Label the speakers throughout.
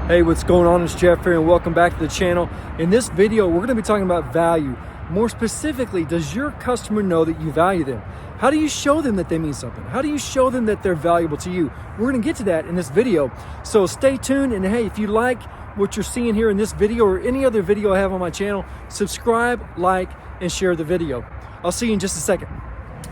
Speaker 1: Hey, what's going on? It's Jeff here and welcome back to the channel. In this video, we're going to be talking about value. More specifically, does your customer know that you value them? How do you show them that they mean something? How do you show them that they're valuable to you? We're going to get to that in this video. So stay tuned, and hey, if you like what you're seeing here in this video or any other video I have on my channel, subscribe, like, and share the video. I'll see you in just a second.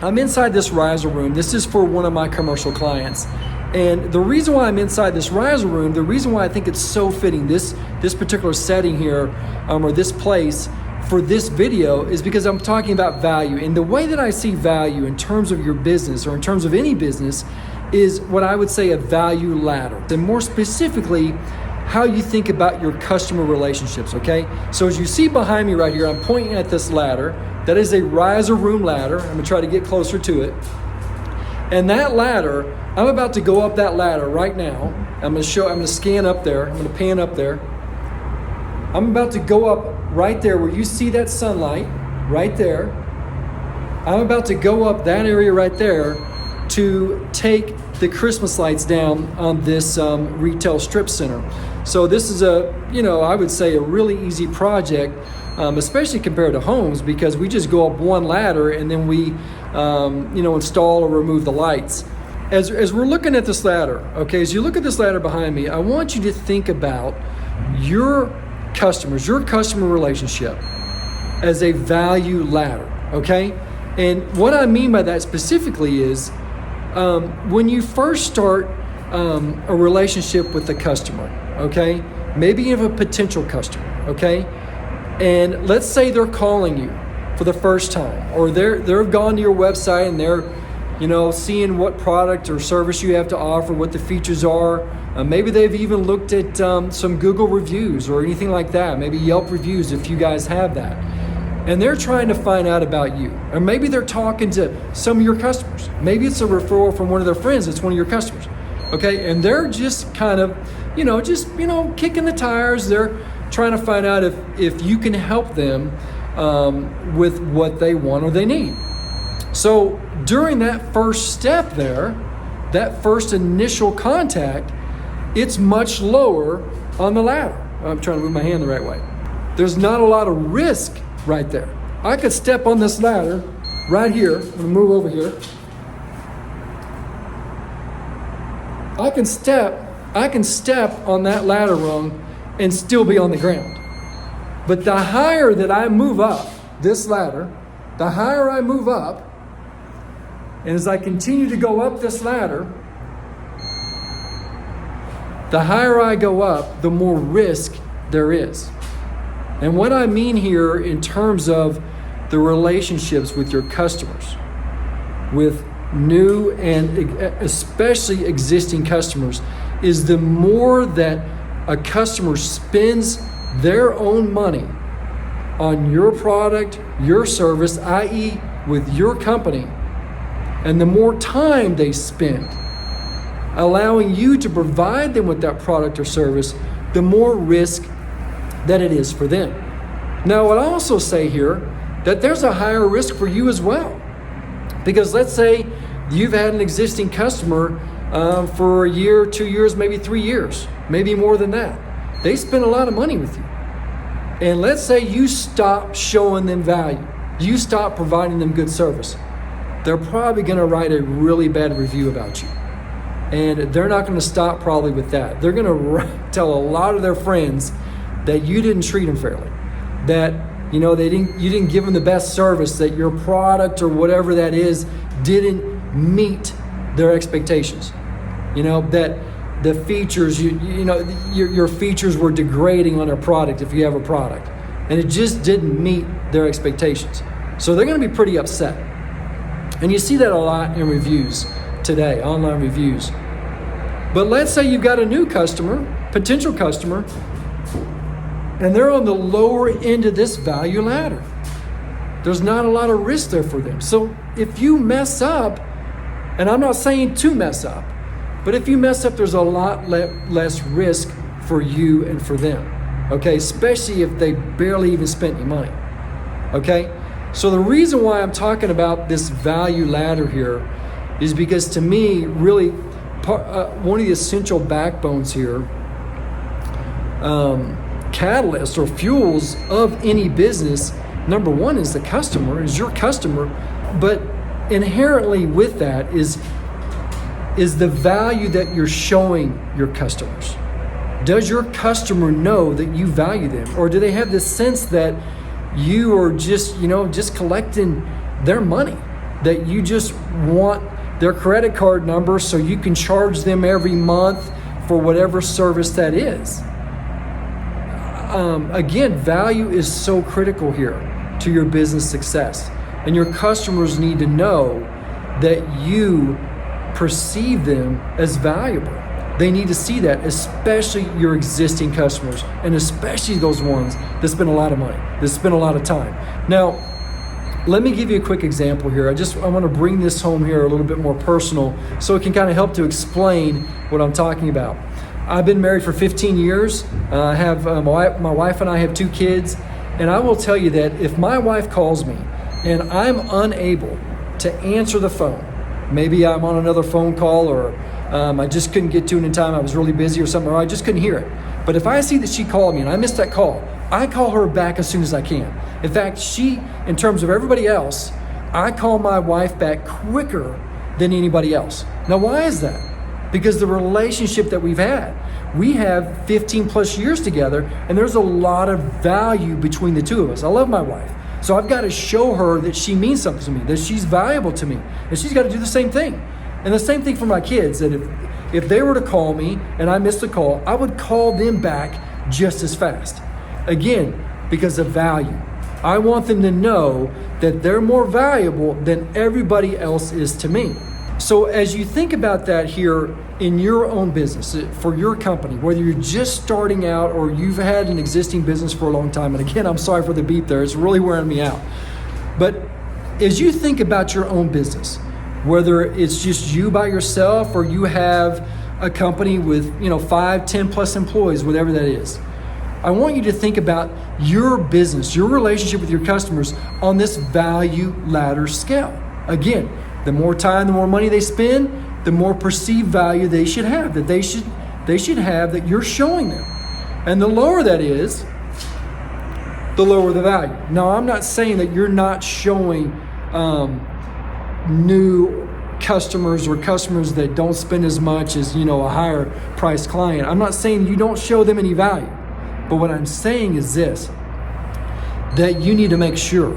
Speaker 1: I'm inside this riser room. This is for one of my commercial clients. And the reason why I'm inside this riser room, the reason why I think it's so fitting, this particular setting here, or this place for this video, is because I'm talking about value. And the way that I see value in terms of your business or in terms of any business is what I would say a value ladder. And more specifically, how you think about your customer relationships, okay? So as you see behind me right here, I'm pointing at this ladder. That is a riser room ladder. I'm gonna try to get closer to it. And that ladder, I'm about to go up that ladder right now. I'm gonna scan up there. I'm gonna pan up there. I'm about to go up right there where you see that sunlight, right there. I'm about to go up that area right there to take the Christmas lights down on this retail strip center. So this is I would say a really easy project, especially compared to homes, because we just go up one ladder and then we install or remove the lights. As we're looking at this ladder, okay, as you look at this ladder behind me, I want you to think about your customers, your customer relationship as a value ladder, okay? And what I mean by that specifically is when you first start a relationship with the customer, okay? Maybe you have a potential customer, okay? And let's say they're calling you for the first time, or they've gone to your website and they're seeing what product or service you have to offer, what the features are. Maybe they've even looked at some Google reviews or anything like that, maybe Yelp reviews if you guys have that. And they're trying to find out about you. Or maybe they're talking to some of your customers. Maybe it's a referral from one of their friends that's one of your customers. Okay, and they're just kind of, kicking the tires. They're trying to find out if you can help them with what they want or they need. So during that first step there, that first initial contact, it's much lower on the ladder. I'm trying to move my hand the right way. There's not a lot of risk right there. I could step on this ladder right here. I'm gonna move over here. I can step on that ladder rung and still be on the ground. But the higher that I move up this ladder, the higher I move up, and as I continue to go up this ladder, the higher I go up, the more risk there is. And what I mean here in terms of the relationships with your customers, with new and especially existing customers, is the more that a customer spends their own money on your product, your service, i.e. with your company, and the more time they spend allowing you to provide them with that product or service, the more risk that it is for them. Now, I would also say here that there's a higher risk for you as well. Because let's say you've had an existing customer for a year, 2 years, maybe 3 years, maybe more than that. They spend a lot of money with you. And let's say you stop showing them value. You stop providing them good service. They're probably going to write a really bad review about you. And they're not going to stop probably with that. They're going to tell a lot of their friends that you didn't treat them fairly, that you didn't give them the best service, that your product or whatever that is didn't meet their expectations. That the features, your features were degrading on their product if you have a product, and it just didn't meet their expectations. So they're going to be pretty upset. And you see that a lot in reviews today, online reviews. But let's say you've got a new customer, potential customer, and they're on the lower end of this value ladder. There's not a lot of risk there for them. So if you mess up, and I'm not saying to mess up, but if you mess up, there's a lot less risk for you and for them, okay? Especially if they barely even spent any money, okay? So the reason why I'm talking about this value ladder here is because to me, really, one of the essential backbones here catalyst or fuels of any business, number one is the customer, is your customer, but inherently with that is the value that you're showing your customers. Does your customer know that you value them? Or do they have this sense that you are just collecting their money, that you just want their credit card number so you can charge them every month for whatever service that is? Again, value is so critical here to your business success. And your customers need to know that you perceive them as valuable. They need to see that, especially your existing customers, and especially those ones that spend a lot of money, that spend a lot of time. Now, let me give you a quick example here. I want to bring this home here a little bit more personal so it can kind of help to explain what I'm talking about. I've been married for 15 years. I have my wife and I have 2 kids. And I will tell you that if my wife calls me and I'm unable to answer the phone, maybe I'm on another phone call, or I just couldn't get to it in time, I was really busy or something, or I just couldn't hear it. But if I see that she called me and I missed that call, I call her back as soon as I can. In fact, in terms of everybody else, I call my wife back quicker than anybody else. Now, why is that? Because the relationship that we've had, we have 15 plus years together, and there's a lot of value between the two of us. I love my wife. So I've got to show her that she means something to me, that she's valuable to me, and she's got to do the same thing. And the same thing for my kids, that if they were to call me and I missed a call, I would call them back just as fast. Again, because of value. I want them to know that they're more valuable than everybody else is to me. So as you think about that here in your own business, for your company, whether you're just starting out or you've had an existing business for a long time, and again, I'm sorry for the beep there, it's really wearing me out. But as you think about your own business, whether it's just you by yourself or you have a company with 5, 10 plus employees, whatever that is, I want you to think about your business, your relationship with your customers on this value ladder scale. Again, the more time, the more money they spend, the more perceived value they should have, that they should have, that you're showing them. And the lower that is, the lower the value. Now, I'm not saying that you're not showing new customers or customers that don't spend as much as a higher priced client. I'm not saying you don't show them any value. But what I'm saying is this, that you need to make sure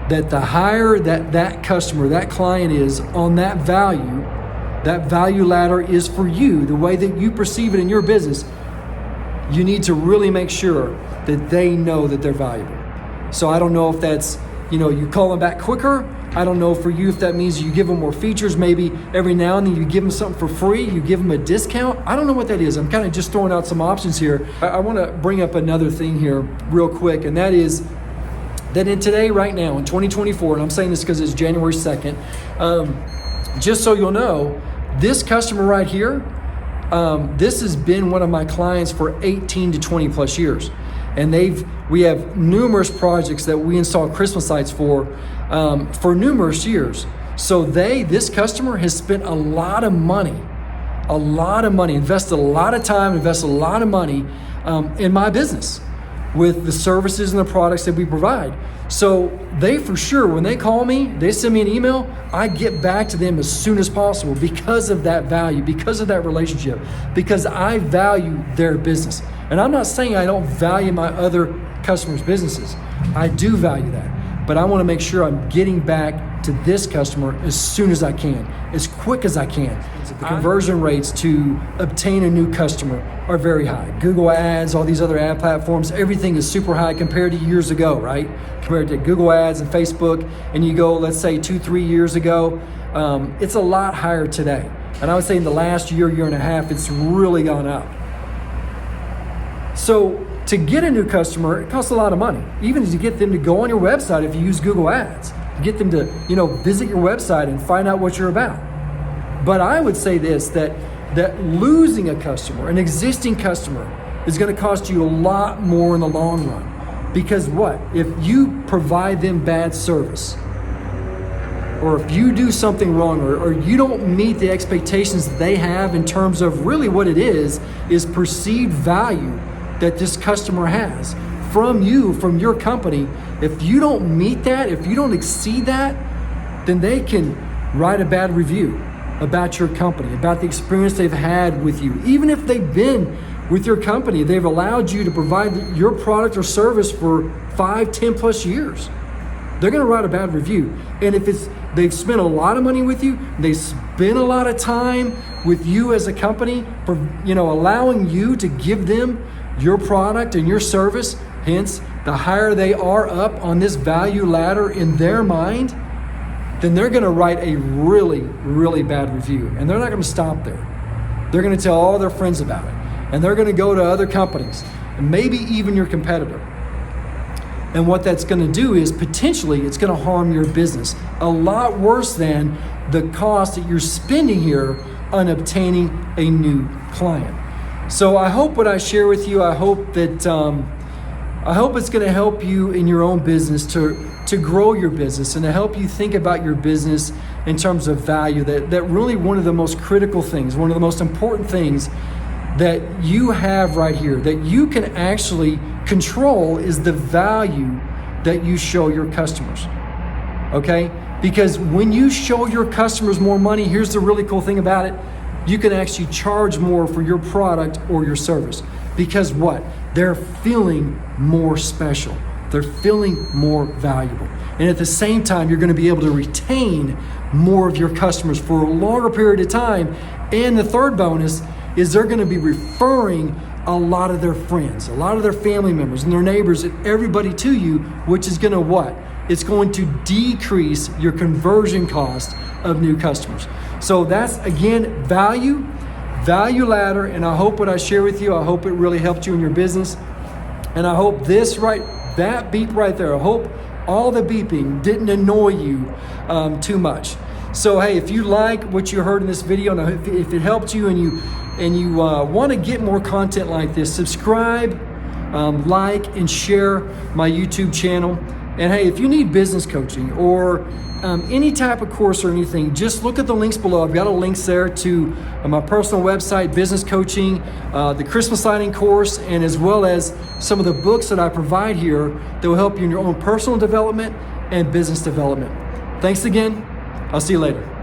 Speaker 1: that the higher that customer, that client is on that value ladder is for you, the way that you perceive it in your business, you need to really make sure that they know that they're valuable. So I don't know if that's, you call them back quicker. I don't know for you if that means you give them more features. Maybe every now and then you give them something for free. You give them a discount. I don't know what that is. I'm kind of just throwing out some options here. I want to bring up another thing here real quick, and that is that in today, right now, in 2024, and I'm saying this because it's January 2nd, just so you'll know, this customer right here, this has been one of my clients for 18 to 20 plus years. And we have numerous projects that we install Christmas lights for numerous years. So this customer has spent a lot of money, invested a lot of time, invested a lot of money in my business with the services and the products that we provide. So they, for sure, when they call me, they send me an email, I get back to them as soon as possible because of that value, because of that relationship, because I value their business. And I'm not saying I don't value my other customers' businesses. I do value that. But I want to make sure I'm getting back to this customer as soon as I can, as quick as I can. The conversion rates to obtain a new customer are very high. Google Ads, all these other ad platforms, everything is super high compared to years ago, right? Compared to Google Ads and Facebook, and you go, let's say 2-3 years ago, it's a lot higher today. And I would say in the last year and a half, it's really gone up. So to get a new customer, it costs a lot of money. Even to get them to go on your website if you use Google Ads, to get them to, visit your website and find out what you're about. But I would say this, that losing a customer, an existing customer, is going to cost you a lot more in the long run. Because what? If you provide them bad service, or if you do something wrong, or you don't meet the expectations that they have in terms of really what it is perceived value that this customer has from you, from your company. If you don't meet that, if you don't exceed that, then they can write a bad review about your company, about the experience they've had with you. Even if they've been with your company, they've allowed you to provide your product or service for 5, 10 plus years, they're gonna write a bad review. And if they've spent a lot of money with you, they spend a lot of time with you as a company for allowing you to give them your product and your service, hence the higher they are up on this value ladder in their mind, then they're gonna write a really, really bad review. And they're not gonna stop there. They're gonna tell all their friends about it. And they're gonna go to other companies, and maybe even your competitor. And what that's gonna do is potentially it's gonna harm your business a lot worse than the cost that you're spending here on obtaining a new client. So I hope what I share with you, I hope it's gonna help you in your own business to grow your business and to help you think about your business in terms of value. That really one of the most critical things, one of the most important things that you have right here, that you can actually control, is the value that you show your customers, okay? Because when you show your customers more money, here's the really cool thing about it, you can actually charge more for your product or your service. Because what? They're feeling more special. They're feeling more valuable. And at the same time, you're gonna be able to retain more of your customers for a longer period of time. And the third bonus is they're gonna be referring a lot of their friends, a lot of their family members and their neighbors and everybody to you, which is gonna what? It's going to decrease your conversion cost of new customers. So that's, again, value ladder. And I hope what I share with you, I hope it really helped you in your business. And I hope that beep right there, I hope all the beeping didn't annoy you too much. So hey, if you like what you heard in this video, and if it helped you and you want to get more content like this, subscribe, like, and share my YouTube channel. And hey, if you need business coaching or any type of course or anything, just look at the links below. I've got links there to my personal website, business coaching, the Christmas lighting course, and as well as some of the books that I provide here that will help you in your own personal development and business development. Thanks again. I'll see you later.